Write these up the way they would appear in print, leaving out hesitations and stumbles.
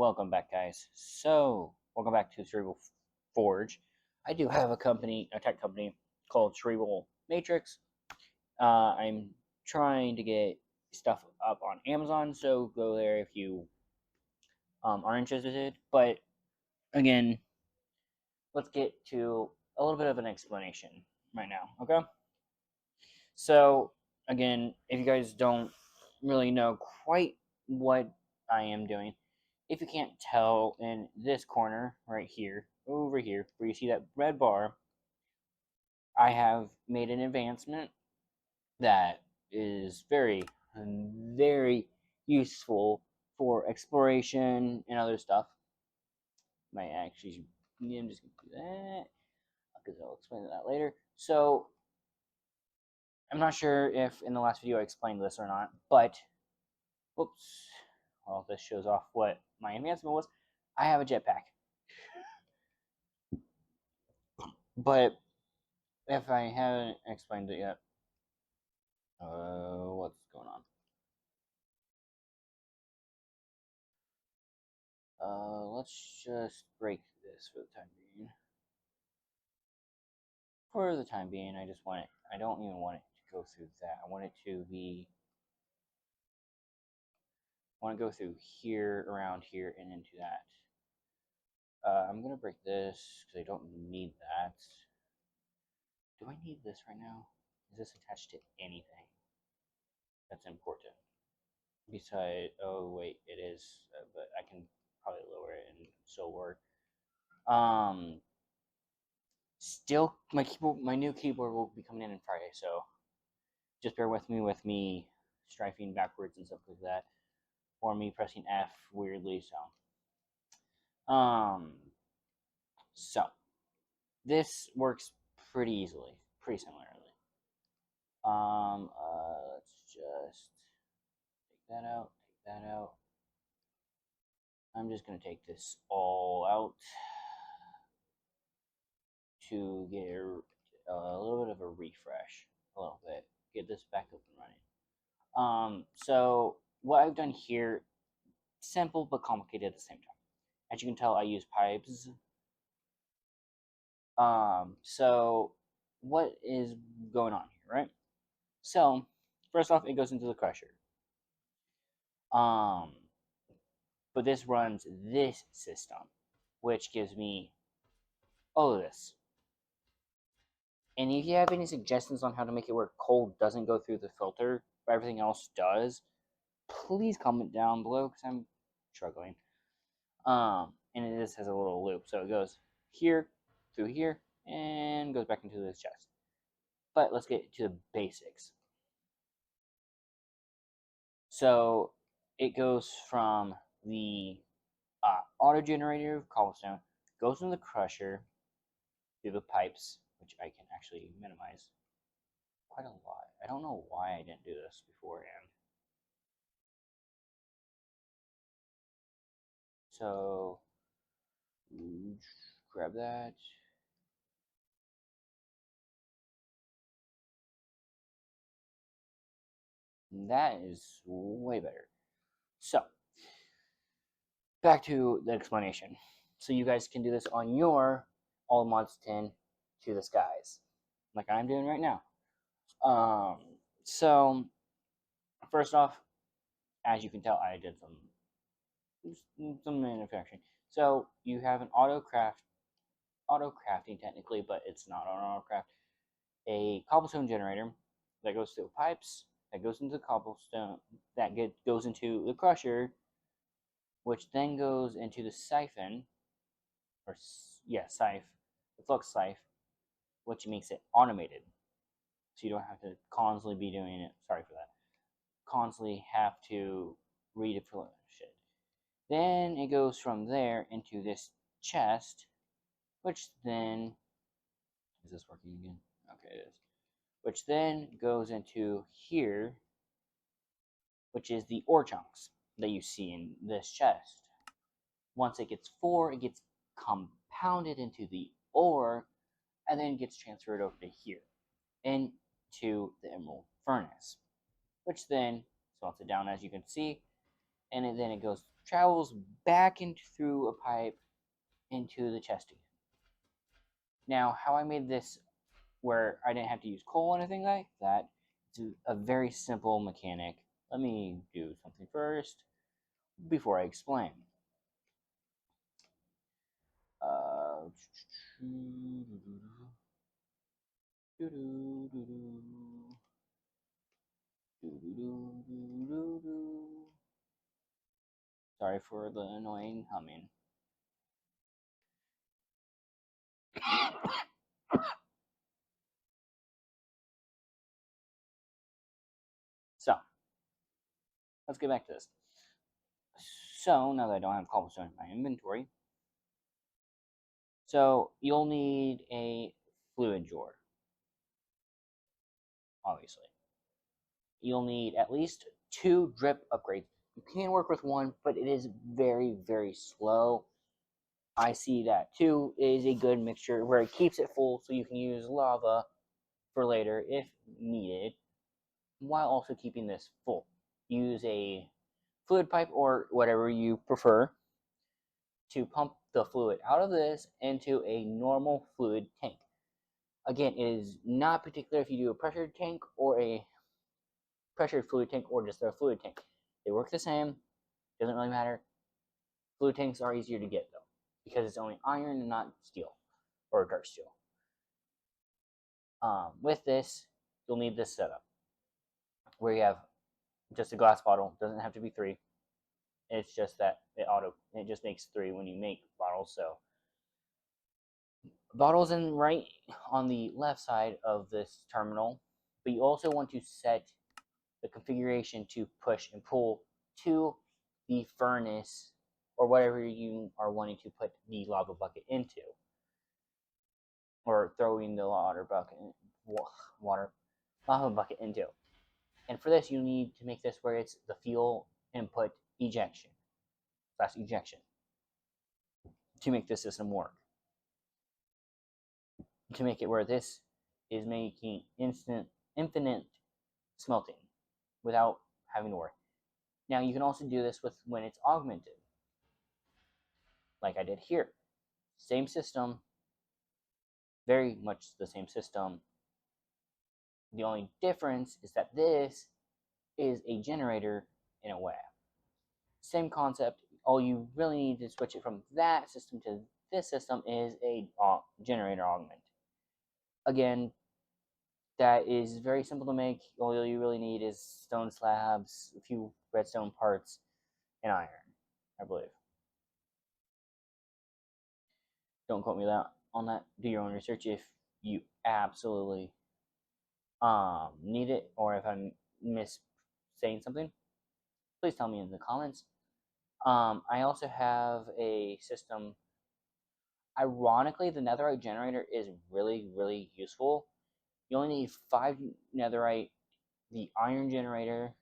welcome back, guys. Welcome back to Cerebral Forge. I do have a tech company called Cerebral Matrix. I'm trying to get stuff up on Amazon, so go there if you are interested. But again, let's get to a little bit of an explanation right now, okay? So, again, if you guys don't really know quite what I am doing, if you can't tell in this corner right here, over here, where you see that red bar, I have made an advancement that is very useful for exploration and other stuff. Might actually, I'm just gonna do that because I'll explain that later. So, I'm not sure if in the last video I explained this or not, but oops, well, this shows off what my advancement was. I have a jetpack. But if I haven't explained it yet, what's going on? Let's just break this for the time being. For the time being, I just want it. I don't even want it to go through that. I want it to be. I want to go through here, around here, and into that. I'm gonna break this because I don't need that. Do I need this right now? Is this attached to anything that's important? Besides, oh wait, it is, but I can probably lower it and still work. Still, my new keyboard will be coming in on Friday, so just bear with me strifing backwards and stuff like that, or me pressing F weirdly. So this works pretty easily, pretty similarly. Let's just take that out, take that out. I'm just gonna take this all out to get a little bit of a refresh, a little bit, get this back up and running. So what I've done here, simple but complicated at the same time. As you can tell, I use pipes. So what is going on here, right? So first off, it goes into the crusher. Um, but this runs this system, which gives me all of this. And if you have any suggestions on how to make it where cold doesn't go through the filter, but everything else does, please comment down below because I'm struggling. And it just has a little loop, so it goes here, through here, and goes back into this chest. But let's get to the basics. So it goes from the auto generator of cobblestone, goes in the crusher through the pipes, which I can actually minimize quite a lot. I don't know why I didn't do this beforehand. So grab that. That is way better. So back to the explanation. So you guys can do this on your All Mods 10 to the skies, like I'm doing right now. So first off, as you can tell, I did some manufacturing. So you have an auto crafting technically, but it's not an auto craft. A cobblestone generator that goes through pipes, that goes into the cobblestone, goes into the crusher, which then goes into the siphon, or yeah, scythe, the flux scythe, which makes it automated. So you don't have to constantly be doing it. Sorry for that. Constantly have to replenish it. Then it goes from there into this chest, which then is this working again? Okay, it is. Which then goes into here, which is the ore chunks that you see in this chest. Once it gets 4, it gets compounded into the ore, and then gets transferred over to here, into the emerald furnace, which then smelts it down, as you can see, and then it goes travels back into through a pipe into the chest again. Now, how I made this where I didn't have to use coal or anything like that, it's a very simple mechanic. Let me do something first before I explain. Uh, Sorry for the annoying humming. So, let's get back to this. So, now that I don't have cobblestone in my inventory, so you'll need a fluid drawer, obviously. You'll need at least 2 drip upgrades. You can work with 1, but it is very, very slow. I see that 2 is a good mixture where it keeps it full so you can use lava for later if needed, while also keeping this full. Use a fluid pipe or whatever you prefer to pump the fluid out of this into a normal fluid tank. Again, it is not particular if you do a pressured tank or a pressured fluid tank or just a fluid tank. They work the same, doesn't really matter. Fluid tanks are easier to get though, because it's only iron and not steel or dark steel. With this, you'll need this setup where you have just a glass bottle. Doesn't have to be 3. It's just that it just makes 3 when you make bottles. So bottles in right on the left side of this terminal, but you also want to set the configuration to push and pull to the furnace or whatever you are wanting to put the lava bucket into, or throwing the lava bucket into. And for this, you need to make this where it's the fuel input ejection / ejection to make this system work. To make it where this is making infinite smelting without having to worry. Now you can also do this with when it's augmented, like I did here. Same system, very much the same system. The only difference is that this is a generator in a way. Same concept. All you really need to switch it from that system to this system is a generator augment. Again, that is very simple to make. All you really need is stone slabs, a few redstone parts, and iron, I believe. Don't quote me on that. Do your own research if you absolutely need it, or if I'm saying something, please tell me in the comments. I also have a system. Ironically, the netherite generator is really, really useful. You only need 5 netherite, the iron generator,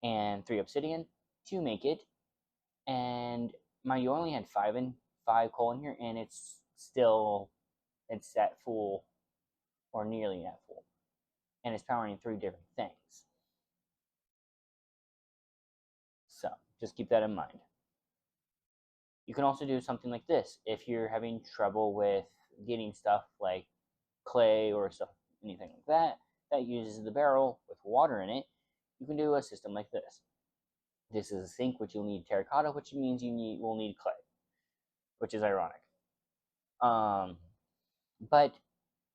and 3 obsidian to make it. And you only had 5 coal in here, and it's at full, or nearly at full, and it's powering 3 different things. So just keep that in mind. You can also do something like this if you're having trouble with getting stuff like clay or stuff, anything like that uses the barrel with water in it. You can do a system like this. This is a sink, which you'll need terracotta, which means will need clay, which is ironic. But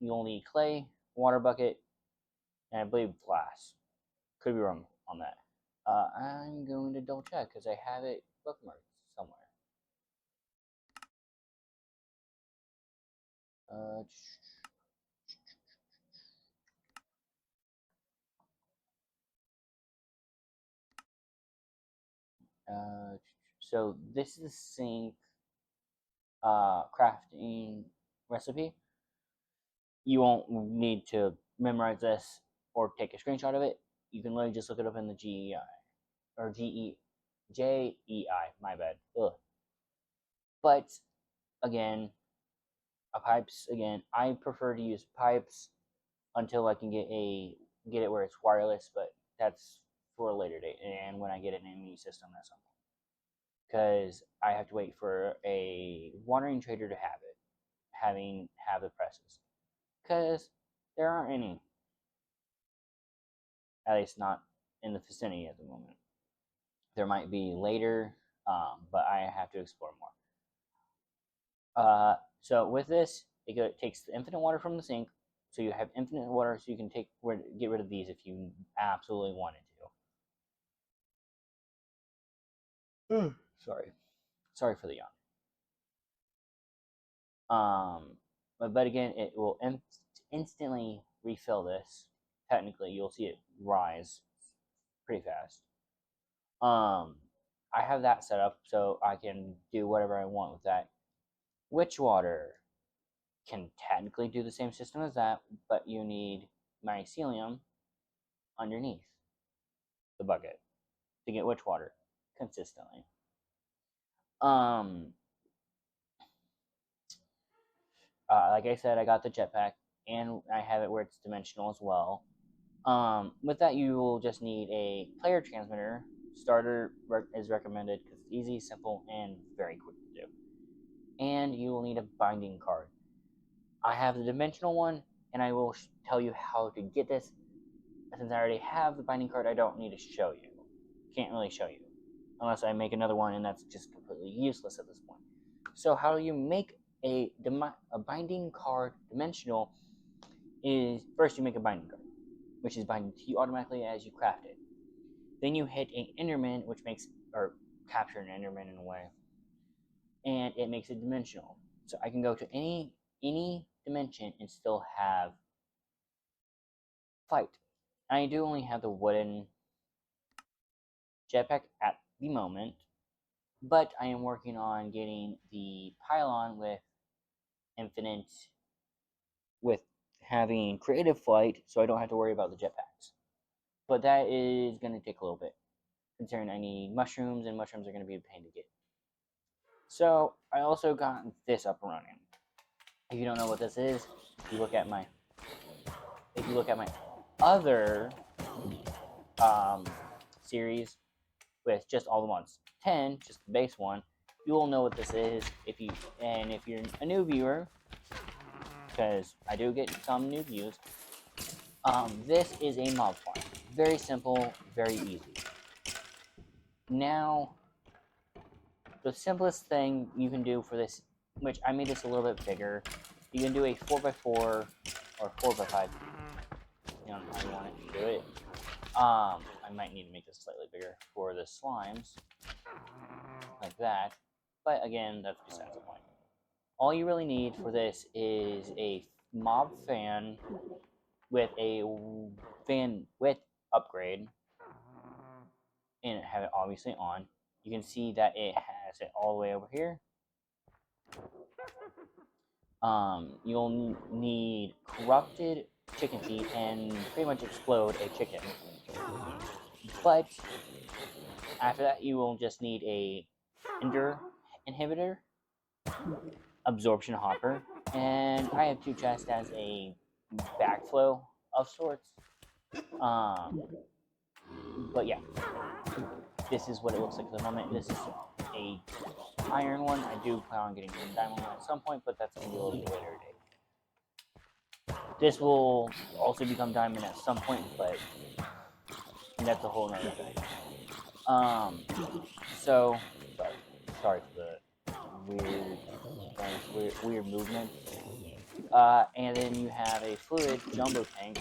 you'll need clay, water bucket, and I believe glass. Could be wrong on that. I'm going to double check because I have it bookmarked somewhere. So this is the sink crafting recipe. You won't need to memorize this or take a screenshot of it. You can literally just look it up in the GEI or JEI. My bad. Ugh. But again, pipes. Again, I prefer to use pipes until I can get it where it's wireless. But that's for a later date, and when I get an ME system, that's something. because I have to wait for a watering trader to have it, have the presses, because there aren't any, at least not in the vicinity at the moment. There might be later, but I have to explore more. So with this, it takes the infinite water from the sink, so you have infinite water, so you can get rid of these if you absolutely wanted to. Sorry for the yawn. But again, it will instantly refill this. Technically, you'll see it rise pretty fast. I have that set up so I can do whatever I want with that. Witch water can technically do the same system as that, but you need mycelium underneath the bucket to get witch water consistently. Like I said, I got the jetpack, and I have it where it's dimensional as well. With that, you will just need a player transmitter. Starter is recommended because it's easy, simple, and very quick to do. And you will need a binding card. I have the dimensional one, and I will tell you how to get this. Since I already have the binding card, I don't need to show you. Can't really show you. Unless I make another one, and that's just completely useless at this point. So how you make a binding card dimensional is, first you make a binding card, which is binding to you automatically as you craft it. Then you hit an Enderman, which makes, or capture an Enderman in a way, and it makes it dimensional. So I can go to any dimension and still have fight. I do only have the wooden jetpack at the moment, but I am working on getting the pylon with having creative flight, so I don't have to worry about the jetpacks. But that is going to take a little bit, considering I need mushrooms, and mushrooms are going to be a pain to get. So I also got this up and running. If you don't know what this is, if you look at my other series with just all the ones 10, just the base one, you will know what this is. If you're a new viewer, because I do get some new views, this is a mob farm. Very simple, very easy. Now, the simplest thing you can do for this, which I made this a little bit bigger, you can do a 4x4 or 4x5, you know how you want it to do it. I might need to make this slightly bigger for the slimes, like that, but again, that's besides the point. All you really need for this is a mob fan with a fan width upgrade, and have it obviously on. You can see that it has it all the way over here. You'll need corrupted chicken feed and pretty much explode a chicken. But after that, you will just need a ender inhibitor, absorption hopper, and I have 2 chests as a backflow of sorts. But yeah, this is what it looks like at the moment. This is a iron one. I do plan on getting a diamond one at some point, but that's going to be a little bit later date. This will also become diamond at some point, but that's a whole nother thing. So sorry for the weird movement. And then you have a fluid jumbo tank,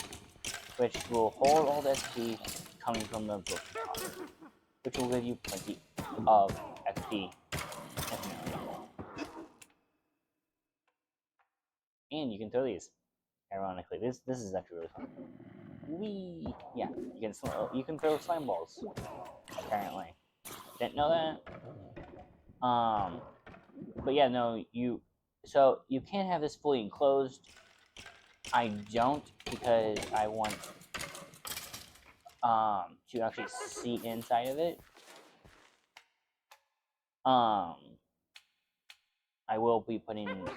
which will hold all the XP coming from the book, which will give you plenty of XP. And you can throw these. Ironically, this is actually really fun. Wee! Yeah, you can throw slime balls. Apparently, didn't know that. But yeah, no, so you can't have this fully enclosed. I don't, because I want to actually see inside of it. I will be putting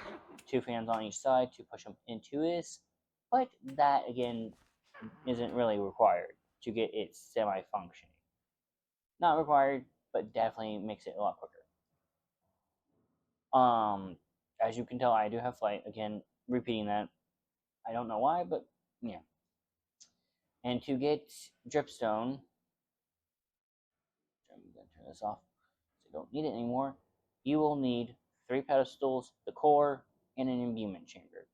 2 fans on each side to push them into this, but that again isn't really required to get it semi-functioning. Not required, but definitely makes it a lot quicker. As you can tell, I do have flight. Again, repeating that. I don't know why, but yeah. And to get dripstone, I'm gonna turn this off so I don't need it anymore. You will need 3 pedestals, the core, and an imbuement chamber.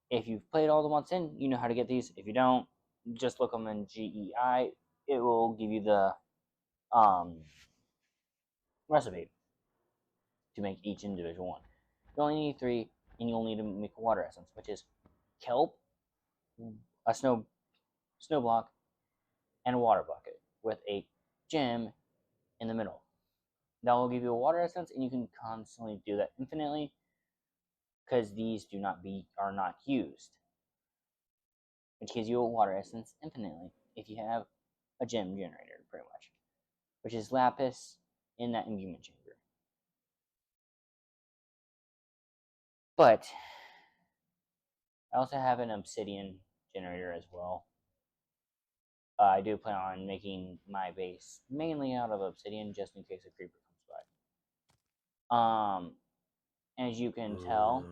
If you've played all the months in, you know how to get these. If you don't, just look them in GEI. It will give you the recipe to make each individual one. You only need 3, and you'll need to make a water essence, which is kelp, a snow block, and a water bucket with a gem in the middle. That will give you a water essence, and you can constantly do that infinitely because these are not used, which gives you a water essence infinitely if you have a gem generator, pretty much, which is lapis in that imbuement chamber. But I also have an obsidian generator as well. I do plan on making my base mainly out of obsidian just in case a creeper comes by. As you can tell,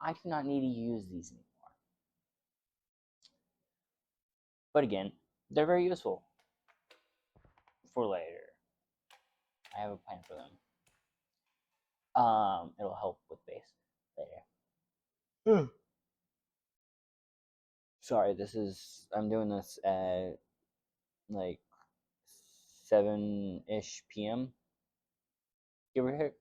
I do not need to use these anymore. But again, they're very useful for later. I have a plan for them. It'll help with base later. Sorry, I'm doing this at like 7-ish p.m. give or take.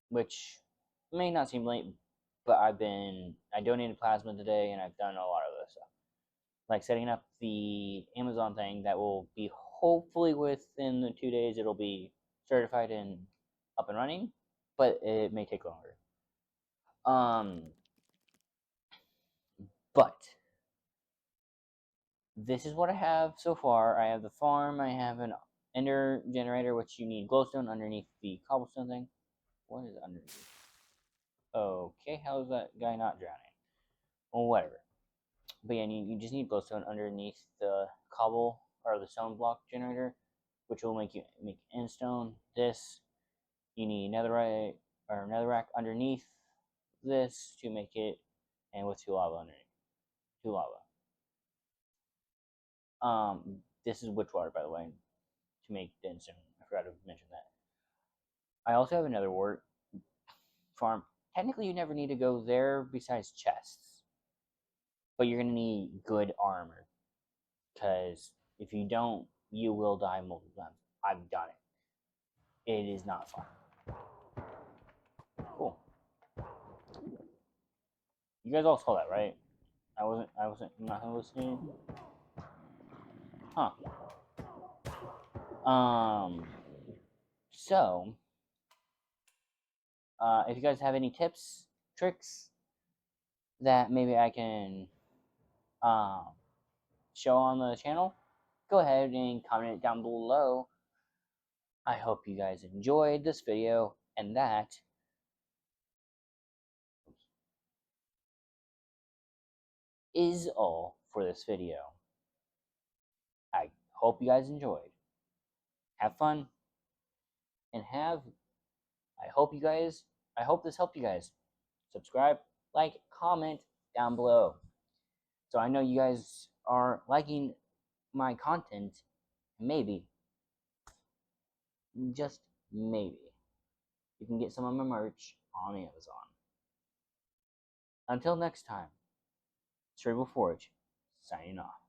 Which may not seem late, but I donated plasma today, and I've done a lot of this stuff, like setting up the Amazon thing that will be hopefully within the 2 days. It'll be certified and up and running, but it may take longer. But this is what I have so far. I have the farm. I have an ender generator, which you need glowstone underneath the cobblestone thing. What is underneath? Okay, how is that guy not drowning? Well, whatever. But yeah, you just need glowstone underneath the cobble or the stone block generator, which will make endstone. This you need netherite or netherrack underneath this to make it, and with 2 lava underneath. 2 lava. This is witch water, by the way, to make the endstone. I forgot to mention that. I also have another wart farm. Technically, you never need to go there besides chests, but you're gonna need good armor, because if you don't, you will die multiple times. I've done it. It is not fun. Cool. You guys all saw that, right? I wasn't not listening. Huh. So, if you guys have any tips, tricks that maybe I can show on the channel, go ahead and comment it down below. I hope you guys enjoyed this video, and that is all for this video. I hope you guys enjoyed. Have fun, and I hope this helped you guys. Subscribe, like, comment down below. So I know you guys are liking my content. Maybe, just maybe, you can get some of my merch on Amazon. Until next time, Cerebral Forge, signing off.